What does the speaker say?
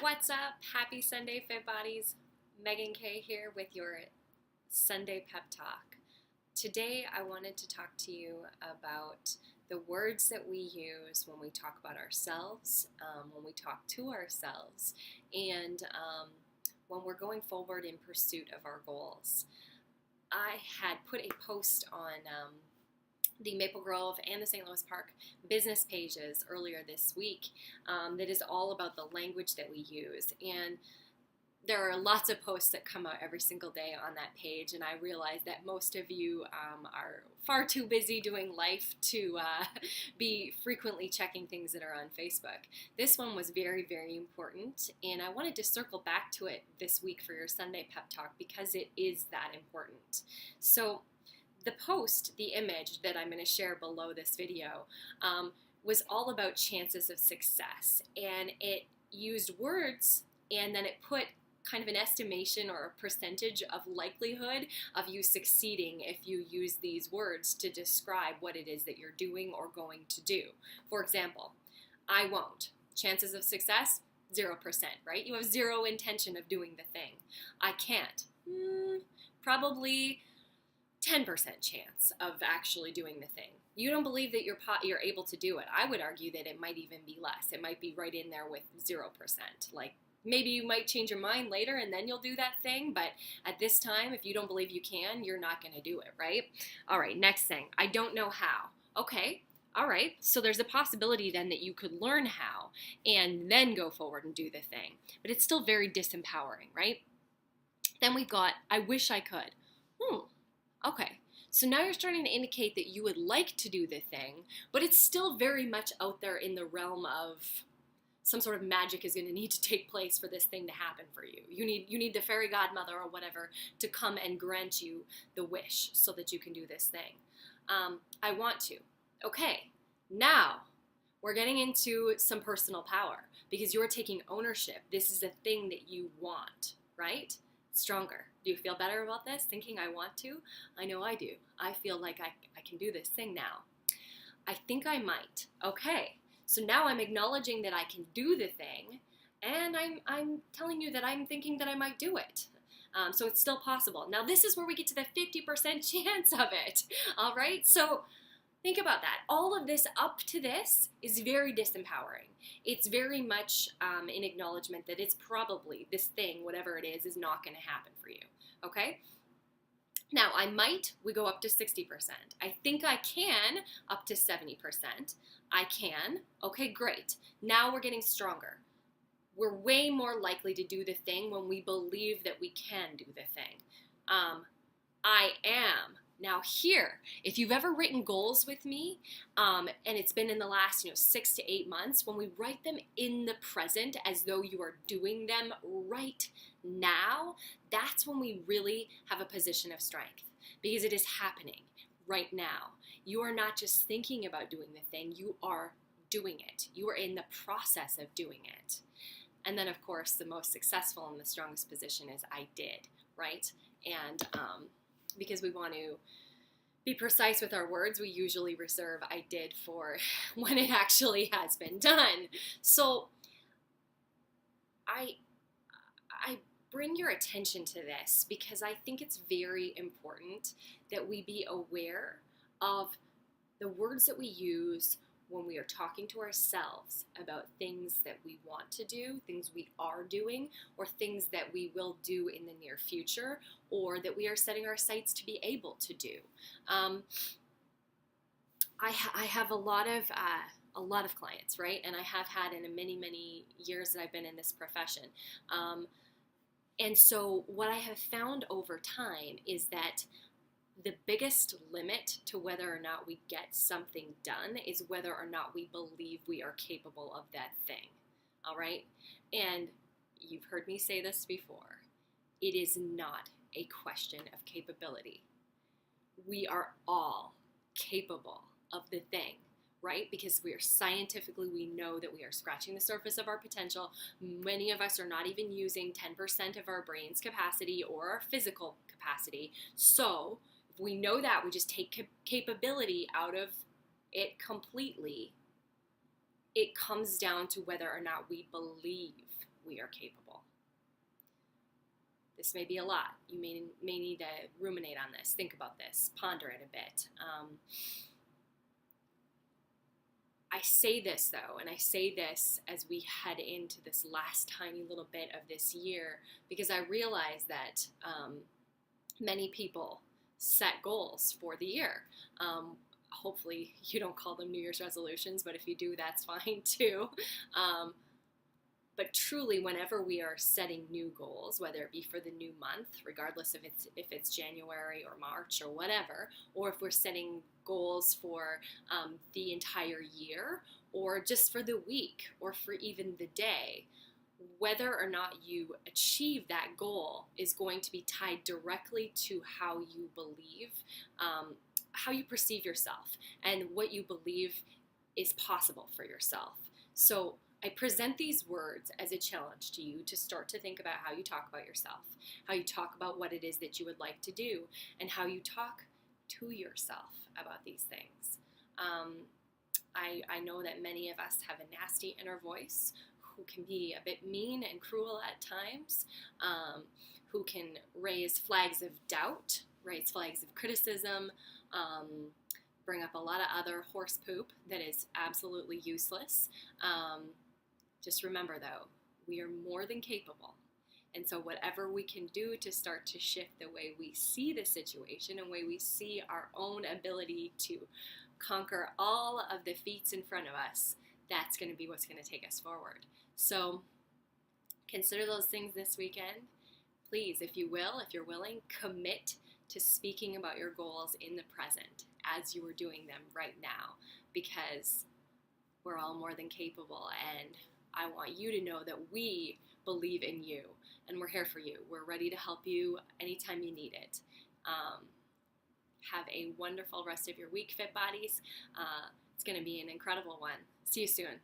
What's up? Happy Sunday, Fit Bodies. Megan Kay here with your Sunday Pep Talk. Today, I wanted to talk to you about the words that we use when we talk about ourselves, when we talk to ourselves, and when we're going forward in pursuit of our goals. I had put a post on the Maple Grove and the St. Louis Park business pages earlier this week that is all about the language that we use. And there are lots of posts that come out every single day on that page, and I realize that most of you are far too busy doing life to be frequently checking things that are on Facebook. This one was very, very important, and I wanted to circle back to it this week for your Sunday Pep Talk because it is that important. So the post, the image that I'm going to share below this video, was all about chances of success. And it used words and then it put kind of an estimation or a percentage of likelihood of you succeeding if you use these words to describe what it is that you're doing or going to do. For example, I won't. Chances of success, 0%, right? You have zero intention of doing the thing. I can't. Probably 10% chance of actually doing the thing. You don't believe that you're able to do it. I would argue that it might even be less. It might be right in there with 0%. Like maybe you might change your mind later and then you'll do that thing, but at this time, if you don't believe you can, you're not going to do it, right? All right, next thing. I don't know how. Okay. All right, so there's a possibility then that you could learn how and then go forward and do the thing, but it's still very disempowering, right? Then we've got, I wish I could. Okay, so now you're starting to indicate that you would like to do the thing, but it's still very much out there in the realm of some sort of magic is going to need to take place for this thing to happen for you. You need the fairy godmother or whatever to come and grant you the wish so that you can do this thing. I want to. Okay, now we're getting into some personal power because you're taking ownership. This is a thing that you want, right? Stronger. Do you feel better about this? Thinking I want to? I know I do. I feel like I can do this thing now. I think I might. Okay. So now I'm acknowledging that I can do the thing, and I'm telling you that I'm thinking that I might do it. So it's still possible. Now this is where we get to the 50% chance of it. All right? So think about that. All of this up to this is very disempowering. It's very much an acknowledgement that it's probably this thing, whatever it is not going to happen for you. Okay? Now, I might, we go up to 60%. I think I can, up to 70%. I can. Okay, great. Now we're getting stronger. We're way more likely to do the thing when we believe that we can do the thing. I am. Now here, if you've ever written goals with me, and it's been in the last 6 to 8 months, when we write them in the present as though you are doing them right now, that's when we really have a position of strength because it is happening right now. You are not just thinking about doing the thing, you are doing it. You are in the process of doing it. And then, of course, the most successful and the strongest position is I did, right? And because we want to be precise with our words, we usually reserve I did for when it actually has been done. So I bring your attention to this because I think it's very important that we be aware of the words that we use when we are talking to ourselves about things that we want to do, things we are doing, or things that we will do in the near future, or that we are setting our sights to be able to do. I have a lot of clients, right? And I have had in the many years that I've been in this profession. And so what I have found over time is that the biggest limit to whether or not we get something done is whether or not we believe we are capable of that thing, all right? And you've heard me say this before. It is not a question of capability. We are all capable of the thing, right? Because we know that we are scratching the surface of our potential. Many of us are not even using 10% of our brain's capacity or our physical capacity. So we know that, we just take capability out of it completely. It comes down to whether or not we believe we are capable. This may be a lot. You may need to ruminate on this, think about this, ponder it a bit. I say this though, and I say this as we head into this last tiny little bit of this year, because I realize that many people set goals for the year. Hopefully you don't call them New Year's resolutions, but if you do, that's fine too. But truly, whenever we are setting new goals, whether it be for the new month, regardless if it's January or March or whatever, or if we're setting goals for the entire year, or just for the week, or for even the day, whether or not you achieve that goal is going to be tied directly to how you believe, how you perceive yourself, and what you believe is possible for yourself. So I present these words as a challenge to you to start to think about how you talk about yourself, how you talk about what it is that you would like to do, and how you talk to yourself about these things. I know that many of us have a nasty inner voice who can be a bit mean and cruel at times, who can raise flags of doubt, raise flags of criticism, bring up a lot of other horse poop that is absolutely useless. Just remember, though, we are more than capable. And so whatever we can do to start to shift the way we see the situation and way we see our own ability to conquer all of the feats in front of us, that's going to be what's going to take us forward. So consider those things this weekend. Please, if you will, if you're willing, commit to speaking about your goals in the present as you are doing them right now, because we're all more than capable, and I want you to know that we believe in you, and we're here for you. We're ready to help you anytime you need it. Have a wonderful rest of your week, Fit Bodies. It's going to be an incredible one. See you soon.